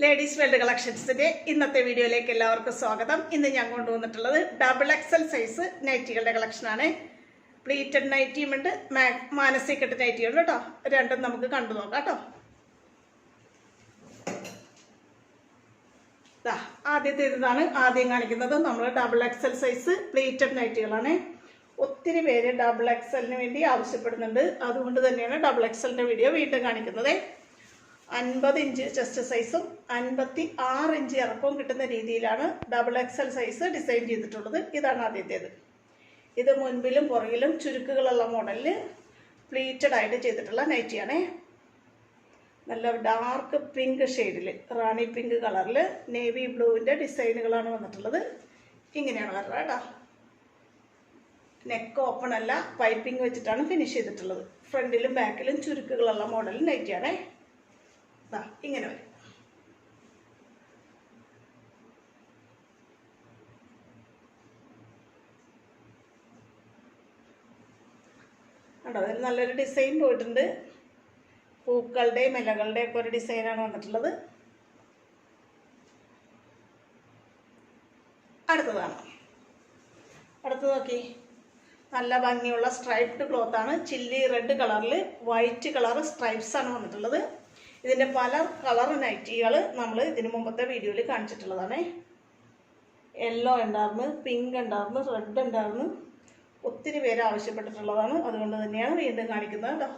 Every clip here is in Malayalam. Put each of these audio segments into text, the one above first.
ലേഡീസ് വേൾഡ് കളക്ഷൻസിന്റെ ഇന്നത്തെ വീഡിയോയിലേക്ക് എല്ലാവർക്കും സ്വാഗതം. ഇന്ന് ഞാൻ കൊണ്ടുവന്നിട്ടുള്ളത് XXL സൈസ് നൈറ്റികളുടെ കളക്ഷനാണ്. പ്ലീറ്റഡ് നൈറ്റിയും ഉണ്ട്, മാനസി കെട്ട് നൈറ്റിയും ഉണ്ട് കേട്ടോ. രണ്ടും നമുക്ക് കണ്ടു നോക്കാം കേട്ടോ. ആദ്യത്തെ ഇതാണ് ആദ്യം കാണിക്കുന്നത്. നമ്മൾ XXL സൈസ് പ്ലീറ്റഡ് നൈറ്റികളാണ്. ഒത്തിരി പേര് XXLന് വേണ്ടി ആവശ്യപ്പെടുന്നുണ്ട്. അതുകൊണ്ട് തന്നെയാണ് XXLന്റെ വീഡിയോ വീണ്ടും കാണിക്കുന്നത്. 50 ഇഞ്ച് ചെസ്റ്റ് സൈസും 56 ഇഞ്ച് ഇറക്കവും കിട്ടുന്ന രീതിയിലാണ് XXL സൈസ് ഡിസൈൻ ചെയ്തിട്ടുള്ളത്. ഇതാണ് ആദ്യത്തേത്. ഇത് മുൻപിലും പുറകിലും ചുരുക്കുകളുള്ള മോഡലിൽ പ്ലീറ്റഡ് ആയിട്ട് ചെയ്തിട്ടുള്ള നൈറ്റിയാണ്. നല്ല ഡാർക്ക് പിങ്ക് ഷെയ്ഡിൽ, റാണി പിങ്ക് കളറിൽ നേവി ബ്ലൂവിൻ്റെ ഡിസൈനുകളാണ് വന്നിട്ടുള്ളത്. ഇങ്ങനെയാണ് വരുന്നത് കേട്ടോ. നെക്ക് ഓപ്പൺ അല്ല, പൈപ്പിംഗ് വെച്ചിട്ടാണ് ഫിനിഷ് ചെയ്തിട്ടുള്ളത്. ഫ്രണ്ടിലും ബാക്കിലും ചുരുക്കുകളുള്ള മോഡൽ നൈറ്റിയാണേ. ഇങ്ങനെ വരും. കേട്ടോ, അതിൽ നല്ലൊരു ഡിസൈൻ പോയിട്ടുണ്ട്. പൂക്കളുടെയും ഇലകളുടെയും ഒക്കെ ഒരു ഡിസൈനാണ് വന്നിട്ടുള്ളത്. അടുത്തതാണ്. അടുത്ത് നോക്കി, നല്ല ഭംഗിയുള്ള സ്ട്രൈപ്ഡ് ക്ലോത്താണ്. ചില്ലി റെഡ് കളറിൽ വൈറ്റ് കളർ സ്ട്രൈപ്സ് ആണ് വന്നിട്ടുള്ളത്. ഇതിൻ്റെ പല കളർ നൈറ്റികൾ നമ്മൾ ഇതിനു മുമ്പത്തെ വീഡിയോയിൽ കാണിച്ചിട്ടുള്ളതാണ്. യെല്ലോ ഉണ്ടായിരുന്നു, പിങ്ക് ഉണ്ടായിരുന്നു, റെഡ് ഉണ്ടായിരുന്നു. ഒത്തിരി പേര് ആവശ്യപ്പെട്ടിട്ടുള്ളതാണ്. അതുകൊണ്ട് തന്നെയാണ് വീണ്ടും കാണിക്കുന്നത് കേട്ടോ.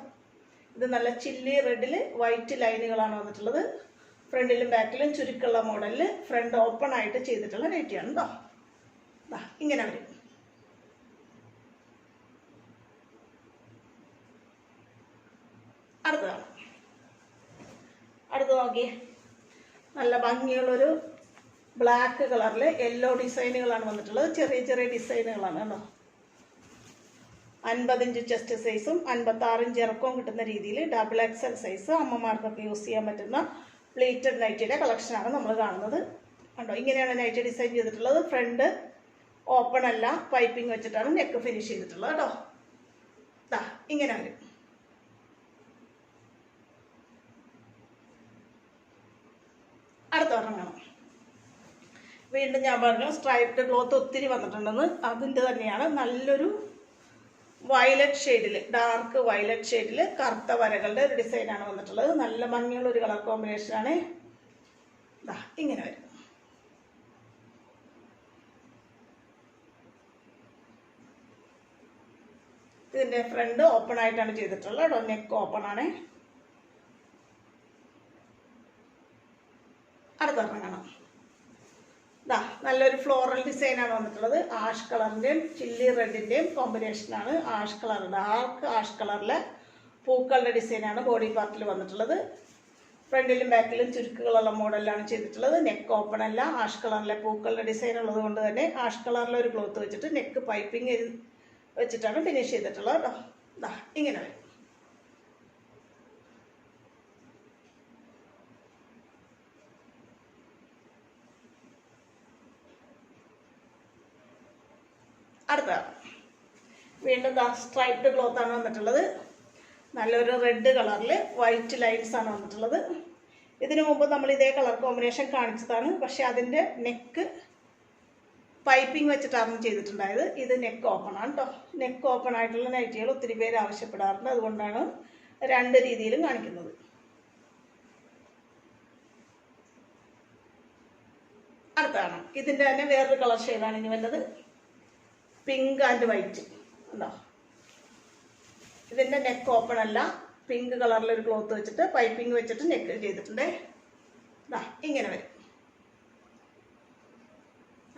ഇത് നല്ല ചില്ലി റെഡിൽ വൈറ്റ് ലൈനുകളാണ് വന്നിട്ടുള്ളത്. ഫ്രണ്ടിലും ബാക്കിലും ചുരുക്കുള്ള മോഡലിൽ ഫ്രണ്ട് ഓപ്പൺ ആയിട്ട് ചെയ്തിട്ടുള്ള നൈറ്റിയാണ് കേട്ടോ. ഇങ്ങനെ വരും. അടുത്തതാണ്. അടുത്ത് നോക്കിയേ, നല്ല ഭംഗിയുള്ളൊരു ബ്ലാക്ക് കളറിൽ യെല്ലോ ഡിസൈനുകളാണ് വന്നിട്ടുള്ളത്. ചെറിയ ചെറിയ ഡിസൈനുകളാണ് കേട്ടോ. 50 ഇഞ്ച് ചെസ്റ്റ് സൈസും 56 ഇഞ്ച് ഇറക്കവും കിട്ടുന്ന രീതിയിൽ XXL സൈസ് അമ്മമാർക്കൊക്കെ യൂസ് ചെയ്യാൻ പറ്റുന്ന പ്ലീറ്റഡ് നൈറ്റിയുടെ കളക്ഷനാണ് നമ്മൾ കാണുന്നത് കണ്ടോ. ഇങ്ങനെയാണ് നൈറ്റി ഡിസൈൻ ചെയ്തിട്ടുള്ളത്. ഫ്രണ്ട് ഓപ്പൺ അല്ല, പൈപ്പിംഗ് വെച്ചിട്ടാണ് നെക്ക് ഫിനിഷ് ചെയ്തിട്ടുള്ളത് കേട്ടോ. ഇങ്ങനെ വരും. അടുത്ത ഒരെണ്ണം. വീണ്ടും ഞാൻ പറഞ്ഞു സ്ട്രൈപ്ഡ് ക്ലോത്ത് ഒത്തിരി വന്നിട്ടുണ്ടെന്ന്. അതിൻ്റെ തന്നെയാണ് നല്ലൊരു വയലറ്റ് ഷെയ്ഡിൽ, ഡാർക്ക് വയലറ്റ് ഷെയ്ഡിൽ കറുത്ത വരകളുടെ ഒരു ഡിസൈനാണ് വന്നിട്ടുള്ളത്. നല്ല ഭംഗിയുള്ള ഒരു കളർ കോമ്പിനേഷനാണ്. ഇങ്ങനെ വരും. ഇതിൻ്റെ ഫ്രണ്ട് ഓപ്പൺ ആയിട്ടാണ് ചെയ്തിട്ടുള്ളത് കേട്ടോ. നെക്ക് ഓപ്പൺ ആണ്. അടുത്തൊരെണ്ണം കാണാം. നല്ലൊരു ഫ്ലോറൽ ഡിസൈനാണ് വന്നിട്ടുള്ളത്. ആഷ് കളറിൻ്റെയും ചില്ലി റെഡിൻ്റെയും കോമ്പിനേഷനാണ്. ആഷ് കളർ, ഡാർക്ക് ആഷ് കളറിലെ പൂക്കളുടെ ഡിസൈനാണ് ബോഡി പാർട്ടിൽ വന്നിട്ടുള്ളത്. ഫ്രണ്ടിലും ബാക്കിലും ചുരുക്കുകളുള്ള മോഡലിലാണ് ചെയ്തിട്ടുള്ളത്. നെക്ക് ഓപ്പൺ അല്ല, ആഷ് കളറിലെ പൂക്കളുടെ ഡിസൈൻ ഉള്ളത് കൊണ്ട് തന്നെ ആഷ് കളറിലെ ഒരു ക്ലോത്ത് വെച്ചിട്ട് നെക്ക് പൈപ്പിംഗ് വെച്ചിട്ടാണ് ഫിനിഷ് ചെയ്തിട്ടുള്ളത് കേട്ടോ. ഇങ്ങനെ വരും. അടുത്താണ്. വീണ്ടും സ്ട്രൈപ്ഡ് ക്ലോത്ത് ആണ് വന്നിട്ടുള്ളത്. നല്ലൊരു റെഡ് കളറിൽ വൈറ്റ് ലൈൻസ് ആണ് വന്നിട്ടുള്ളത്. ഇതിനു മുമ്പ് നമ്മൾ ഇതേ കളർ കോമ്പിനേഷൻ കാണിച്ചതാണ്. പക്ഷെ അതിൻ്റെ നെക്ക് പൈപ്പിംഗ് വെച്ചിട്ടാണ് ചെയ്തിട്ടുണ്ടായത്. ഇത് നെക്ക് ഓപ്പൺ ആണ് കേട്ടോ. നെക്ക് ഓപ്പൺ ആയിട്ടുള്ള നൈറ്റികൾ ഒത്തിരി പേര് ആവശ്യപ്പെടാറുണ്ട്. അതുകൊണ്ടാണ് രണ്ട് രീതിയിലും കാണിക്കുന്നത്. അടുത്താണ്. ഇതിൻ്റെ തന്നെ വേറൊരു കളർ ഷെയ്ഡാണ് ഇനി വരുന്നത്. പിങ്ക് ആൻഡ് വൈറ്റ് ഉണ്ടോ. ഇതിൻ്റെ നെക്ക് ഓപ്പൺ അല്ല, പിങ്ക് കളറിലൊരു ക്ലോത്ത് വെച്ചിട്ട് പൈപ്പിംഗ് വെച്ചിട്ട് നെക്ക് ചെയ്തിട്ടുണ്ട്. ഇങ്ങനെ വരും.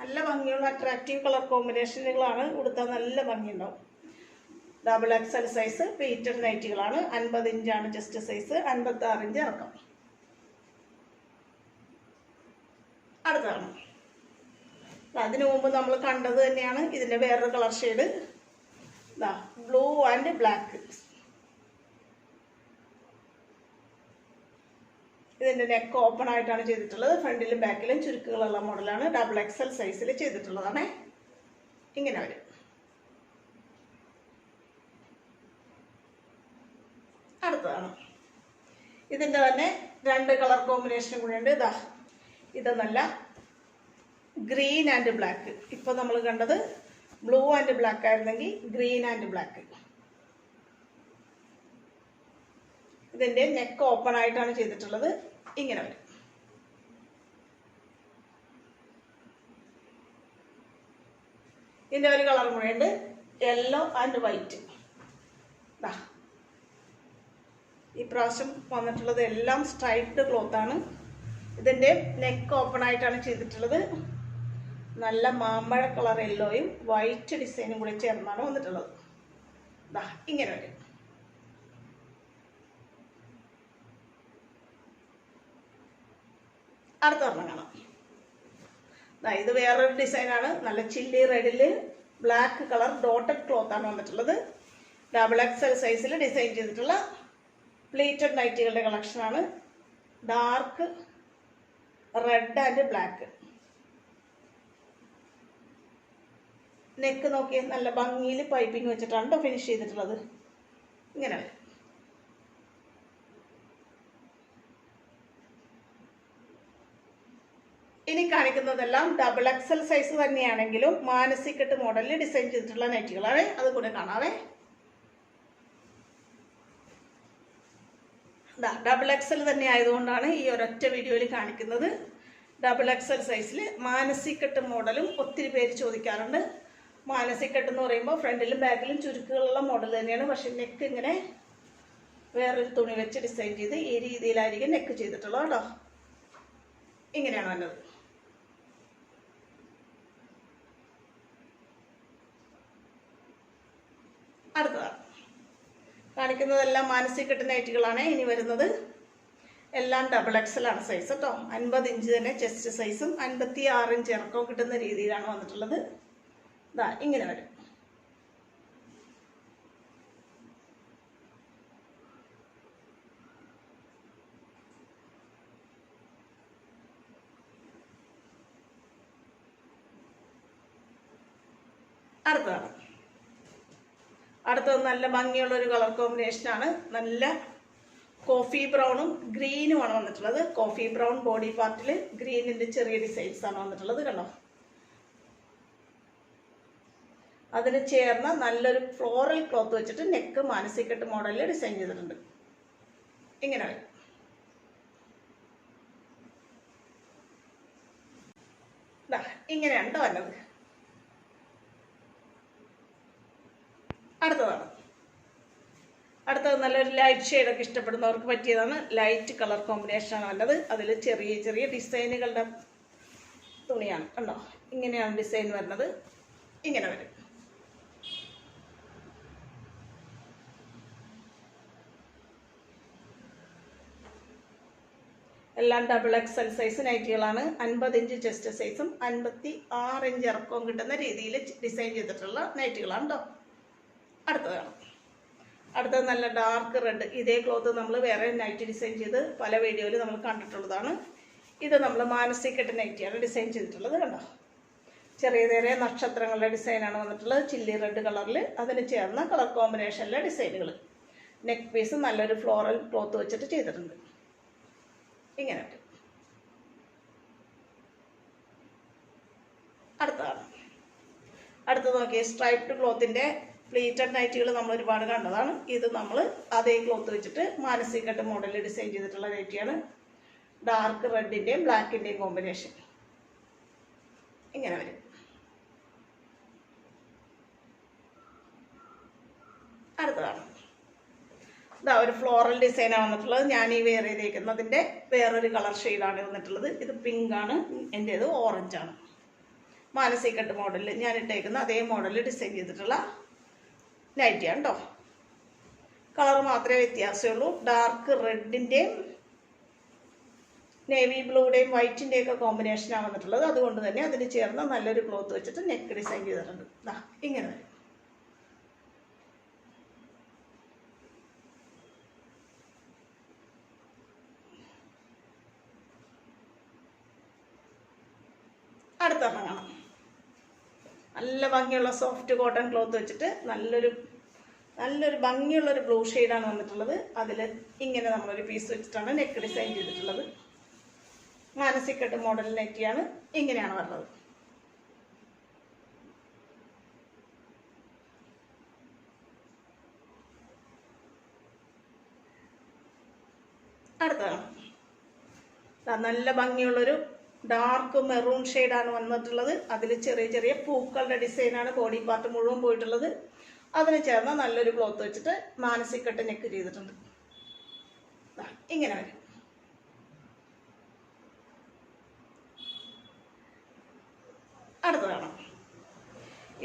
നല്ല ഭംഗിയുള്ള അട്രാക്റ്റീവ് കളർ കോമ്പിനേഷനുകളാണ്. കൊടുത്താൽ നല്ല ഭംഗിയുണ്ടാവും. XXL size pleated നൈറ്റികളാണ്. 50 ഇഞ്ചാണ് ചെസ്റ്റ് സൈസ്, 56 ഇഞ്ച് ഇറക്കം. അടുത്താണ്. അതിനു മുമ്പ് നമ്മൾ കണ്ടത് തന്നെയാണ്. ഇതിൻ്റെ വേറൊരു colour shade blue and black. ഇതിൻ്റെ നെക്ക് ഓപ്പൺ ആയിട്ടാണ് ചെയ്തിട്ടുള്ളത്. ഫ്രണ്ടിലും ബാക്കിലും ചുരുക്കുകളുള്ള മോഡലാണ്. XXL സൈസിൽ ചെയ്തിട്ടുള്ളതാണ്. ഇങ്ങനെ വരും. അടുത്തതാണ്. ഇതിൻ്റെ തന്നെ രണ്ട് കളർ കോമ്പിനേഷനും കൂടെ ഉണ്ട്. ഇതാ ഇത് നല്ല ഗ്രീൻ ആൻഡ് ബ്ലാക്ക്. ഇപ്പോൾ നമ്മൾ കണ്ടത് ബ്ലൂ ആൻഡ് ബ്ലാക്ക് ആയിരുന്നെങ്കിൽ ഗ്രീൻ ആൻഡ് ബ്ലാക്ക്. ഇതിൻ്റെ നെക്ക് ഓപ്പൺ ആയിട്ടാണ് ചെയ്തിട്ടുള്ളത്. ഇങ്ങനെ വരും. ഇതിൻ്റെ ഒരു കളർ കൂടെയുണ്ട്, യെല്ലോ ആൻഡ് വൈറ്റ്. ഈ പ്രാവശ്യം വന്നിട്ടുള്ളത് എല്ലാം സ്ട്രൈപ്ഡ് ക്ലോത്താണ്. ഇതിൻ്റെ നെക്ക് ഓപ്പൺ ആയിട്ടാണ് ചെയ്തിട്ടുള്ളത്. നല്ല മാമ്പഴ കളർ യെല്ലോയും വൈറ്റ് ഡിസൈനും കൂടി ചേർന്നാണ് വന്നിട്ടുള്ളത്. ഇങ്ങനെ വരും. അടുത്ത ഒരെണ്ണം കാണാം. ഇത് വേറൊരു ഡിസൈനാണ്. നല്ല ചില്ലി റെഡില് ബ്ലാക്ക് കളർ ഡോട്ടഡ് ക്ലോത്ത് ആണ് വന്നിട്ടുള്ളത്. XXL സൈസിൽ ഡിസൈൻ ചെയ്തിട്ടുള്ള പ്ലീറ്റഡ് നൈറ്റികളുടെ കളക്ഷനാണ്. Dark red and black. Neck നോക്കി നല്ല ഭംഗിയിൽ പൈപ്പിംഗ് വെച്ചിട്ടാണ് ഫിനിഷ് ചെയ്തിട്ടുള്ളത്. ഇങ്ങനെ ഇനി കാണിക്കുന്നതെല്ലാം XXL സൈസ് തന്നെയാണെങ്കിലും മാനസികട്ട് മോഡലിൽ ഡിസൈൻ ചെയ്തിട്ടുള്ള നൈറ്റികളാണ്. അത് കൂടെ കാണാവേ. XXL തന്നെ ആയതുകൊണ്ടാണ് ഈ ഒരൊറ്റ വീഡിയോയിൽ കാണിക്കുന്നത്. XXL സൈസിൽ മാനസികട്ട് മോഡലും ഒത്തിരി പേര് ചോദിക്കാറുണ്ട്. മാനസികട്ട് എന്ന് പറയുമ്പോൾ ഫ്രണ്ടിലും ബാക്കിലും ചുരുക്കുകളുള്ള മോഡൽ തന്നെയാണ്. പക്ഷെ നെക്ക് ഇങ്ങനെ വേറൊരു തുണി വെച്ച് ഡിസൈൻ ചെയ്ത് ഈ രീതിയിലായിരിക്കും നെക്ക് ചെയ്തിട്ടുള്ളത് കേട്ടോ. ഇങ്ങനെയാണ് വന്നത്. അടുത്തതാണ് കാണിക്കുന്നതെല്ലാം മാനസികട്ട് നൈറ്റികളാണ്. ഇനി വരുന്നത് എല്ലാം XXL ആണ് സൈസ് കേട്ടോ. 50 ഇഞ്ച് തന്നെ ചെസ്റ്റ് സൈസും 56 ഇഞ്ച് ഇറക്കവും കിട്ടുന്ന രീതിയിലാണ് വന്നിട്ടുള്ളത്. ഇങ്ങനെ വരും. അടുത്തത് നല്ല ഭംഗിയുള്ളൊരു കളർ കോമ്പിനേഷനാണ്. നല്ല കോഫി ബ്രൗണും ഗ്രീനുമാണ് വന്നിട്ടുള്ളത്. കോഫി ബ്രൗൺ ബോഡി പാർട്ടിൽ ഗ്രീനിൻ്റെ ചെറിയ ഡിസൈൻസ് ആണ് വന്നിട്ടുള്ളത്. കണ്ടോ, അതിന് ചേർന്ന നല്ലൊരു ഫ്ലോറൽ ക്ലോത്ത് വെച്ചിട്ട് നെക്ക് മാനസികട്ട് മോഡലിൽ ഡിസൈൻ ചെയ്തിട്ടുണ്ട്. ഇങ്ങനെ വരും. ഇങ്ങനെയാണ് വന്നത്. അടുത്തത് നല്ലൊരു ലൈറ്റ് ഷെയ്ഡൊക്കെ ഇഷ്ടപ്പെടുന്നവർക്ക് പറ്റിയതാണ്. ലൈറ്റ് കളർ കോമ്പിനേഷനാണ് വന്നത്. അതിൽ ചെറിയ ചെറിയ ഡിസൈനുകളുടെ തുണിയാണ്. കണ്ടോ, ഇങ്ങനെയാണ് ഡിസൈൻ വരുന്നത്. ഇങ്ങനെ വരും. എല്ലാം XXL സൈസ് നൈറ്റികളാണ്. 50 ഇഞ്ച് ചെസ്റ്റ് സൈസും 56 ഇഞ്ച് ഇറക്കവും കിട്ടുന്ന രീതിയിൽ ഡിസൈൻ ചെയ്തിട്ടുള്ള നൈറ്റികളാണ് കേട്ടോ. അടുത്തത് നല്ല ഡാർക്ക് റെഡ്. ഇതേ ക്ലോത്ത് നമ്മൾ വേറെ നൈറ്റി ഡിസൈൻ ചെയ്ത് പല വീഡിയോയിൽ നമ്മൾ കണ്ടിട്ടുള്ളതാണ്. ഇത് നമ്മൾ മാനസികട്ട് നൈറ്റിയാണ് ഡിസൈൻ ചെയ്തിട്ടുള്ളത്. കണ്ടോ, ചെറിയ ചെറിയ നക്ഷത്രങ്ങളുടെ ഡിസൈനാണ് വന്നിട്ടുള്ളത്. ചില്ലി റെഡ് കളറിൽ അതിന് ചേർന്ന കളർ കോമ്പിനേഷനിലെ ഡിസൈനുകൾ. നെക്ക് പീസ് നല്ലൊരു ഫ്ലോറൽ ക്ലോത്ത് വെച്ചിട്ട് ചെയ്തിട്ടുണ്ട്. ഇങ്ങനെ അടുത്തത് നോക്കിയേ, സ്ട്രൈപ്ഡ് ക്ലോത്തിൻ്റെ പ്ലീറ്റഡ് നൈറ്റികൾ നമ്മൾ ഒരുപാട് കണ്ടതാണ്. ഇത് നമ്മൾ അതേ ക്ലോത്ത് വെച്ചിട്ട് മാനസികട്ട് മോഡലിൽ ഡിസൈൻ ചെയ്തിട്ടുള്ള നൈറ്റിയാണ്. Dark റെഡിൻ്റെയും ബ്ലാക്കിൻ്റെയും combination. ഇങ്ങനെ വരും. അടുത്തതാണ് ഒരു ഫ്ലോറൽ ഡിസൈനാണ് വന്നിട്ടുള്ളത്. ഞാൻ ഈ വെയർ ചെയ്തേക്കുന്നതിൻ്റെ വേറൊരു കളർ ഷെയ്ഡാണ് വന്നിട്ടുള്ളത്. ഇത് പിങ്കാണ്, എൻ്റേത് ഓറഞ്ചാണ്. മാനസികട്ട് മോഡലിൽ ഞാൻ ഇട്ടേക്കുന്ന അതേ മോഡലിൽ ഡിസൈൻ ചെയ്തിട്ടുള്ള നൈറ്റിയാണ് കേട്ടോ. കളർ മാത്രമേ വ്യത്യാസമുള്ളൂ. ഡാർക്ക് റെഡിൻ്റെയും നേവി ബ്ലൂയുടെയും വൈറ്റിൻ്റെയും ഒക്കെ കോമ്പിനേഷനാണ് വന്നിട്ടുള്ളത്. അതുകൊണ്ട് തന്നെ അതിന് ചേർന്ന് നല്ലൊരു ക്ലോത്ത് വെച്ചിട്ട് നെക്ക് ഡിസൈൻ ചെയ്തിട്ടുണ്ട്. ഇങ്ങനെ വരും. അടുത്തൊരെണ്ണം കാണാം. നല്ല ഭംഗിയുള്ള സോഫ്റ്റ് കോട്ടൺ ക്ലോത്ത് വെച്ചിട്ട് നല്ലൊരു ഭംഗിയുള്ളൊരു ബ്ലൂ ഷെയ്ഡാണ് വന്നിട്ടുള്ളത്. അതിൽ ഇങ്ങനെ നമ്മളൊരു പീസ് വെച്ചിട്ടാണ് നെക്ക് ഡിസൈൻ ചെയ്തിട്ടുള്ളത്. മാനസികട്ട് മോഡൽ നൈറ്റിയാണ്. ഇങ്ങനെയാണ് വരുന്നത്. അടുത്തതാണ് നല്ല ഭംഗിയുള്ളൊരു ഡാർക്ക് മെറൂൺ ഷെയ്ഡാണ് വന്നിട്ടുള്ളത്. അതിൽ ചെറിയ ചെറിയ പൂക്കളുടെ ഡിസൈനാണ് ബോഡി പാർട്ട് മുഴുവൻ പോയിട്ടുള്ളത്. അതിന് ചേർന്ന നല്ലൊരു ക്ലോത്ത് വെച്ചിട്ട് മാനസികട്ട് നെക്ക് ചെയ്തിട്ടുണ്ട്. ഇങ്ങനെ വരും. അടുത്തതാണ്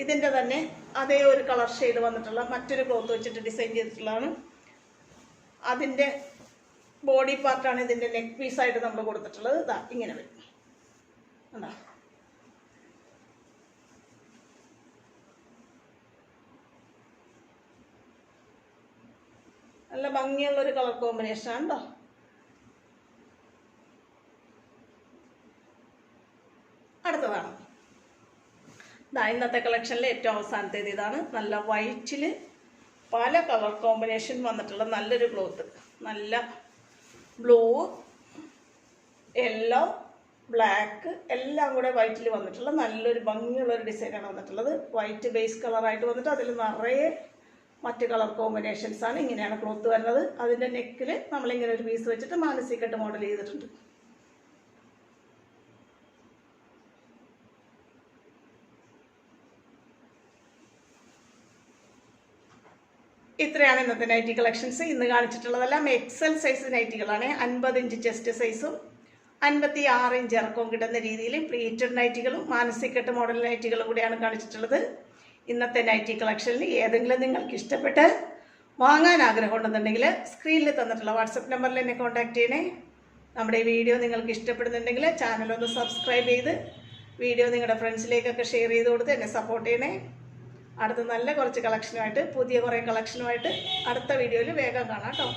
ഇതിൻ്റെ തന്നെ അതേ ഒരു കളർ ഷെയ്ഡ് വന്നിട്ടുള്ള മറ്റൊരു ക്ലോത്ത് വെച്ചിട്ട് ഡിസൈൻ ചെയ്തിട്ടുള്ളതാണ്. അതിൻ്റെ ബോഡി പാർട്ടാണ് ഇതിൻ്റെ നെക്ക് പീസായിട്ട് നമ്മൾ കൊടുത്തിട്ടുള്ളത്. ഇതാ ഇങ്ങനെ വരും. എന്താ നല്ല ഭംഗിയുള്ളൊരു കളർ കോമ്പിനേഷൻ ആണ് കേട്ടോ. അടുത്തതാണ് ഇന്നത്തെ കളക്ഷനിലെ ഏറ്റവും അവസാനത്തേത് ഇതാണ്. നല്ല വൈറ്റിൽ പല കളർ കോമ്പിനേഷൻ വന്നിട്ടുള്ള നല്ലൊരു ക്ലോത്ത്. നല്ല ബ്ലൂ, യെല്ലോ, ബ്ലാക്ക് എല്ലാം കൂടെ വൈറ്റിൽ വന്നിട്ടുള്ള നല്ലൊരു ഭംഗിയുള്ളൊരു ഡിസൈനാണ് വന്നിട്ടുള്ളത്. വൈറ്റ് ബേസ് കളറായിട്ട് വന്നിട്ട് അതിൽ നിറയെ മറ്റ് കളർ കോമ്പിനേഷൻസ് ആണ്. ഇങ്ങനെയാണ് ക്ലോത്ത് വരുന്നത്. അതിൻ്റെ നെക്കിൽ നമ്മളിങ്ങനെ ഒരു പീസ് വെച്ചിട്ട് മാനസികട്ട് മോഡൽ ചെയ്തിട്ടുണ്ട്. ഇത്രയാണ് ഇന്നത്തെ നൈറ്റി കളക്ഷൻസ്. ഇന്ന് കാണിച്ചിട്ടുള്ളതെല്ലാം എക്സൽ സൈസ് നൈറ്റികളാണ്. 50 ഇഞ്ച് ചെസ്റ്റ് സൈസും 56 ഇഞ്ച് ഇറക്കവും കിട്ടുന്ന രീതിയിൽ പ്ലീറ്റഡ് നൈറ്റികളും മാനസികട്ട് മോഡൽ നൈറ്റികളും കൂടിയാണ് കാണിച്ചിട്ടുള്ളത്. ഇന്നത്തെ നൈറ്റി കളക്ഷനിൽ ഏതെങ്കിലും നിങ്ങൾക്ക് ഇഷ്ടപ്പെട്ട് വാങ്ങാൻ ആഗ്രഹമുണ്ടെന്നുണ്ടെങ്കിൽ സ്ക്രീനിൽ തന്നിട്ടുള്ള വാട്സപ്പ് നമ്പറിൽ എന്നെ കോൺടാക്ട് ചെയ്യണേ. നമ്മുടെ ഈ വീഡിയോ നിങ്ങൾക്ക് ഇഷ്ടപ്പെടുന്നുണ്ടെങ്കിൽ ചാനലൊന്ന് സബ്സ്ക്രൈബ് ചെയ്ത് വീഡിയോ നിങ്ങളുടെ ഫ്രണ്ട്സിലേക്കൊക്കെ ഷെയർ ചെയ്ത് കൊടുത്ത് എന്നെ സപ്പോർട്ട് ചെയ്യണേ. അടുത്ത നല്ല കുറച്ച് കളക്ഷനുമായിട്ട് പുതിയ കുറേ കളക്ഷനുമായിട്ട് അടുത്ത വീഡിയോയിൽ വേഗം കാണാം കേട്ടോ.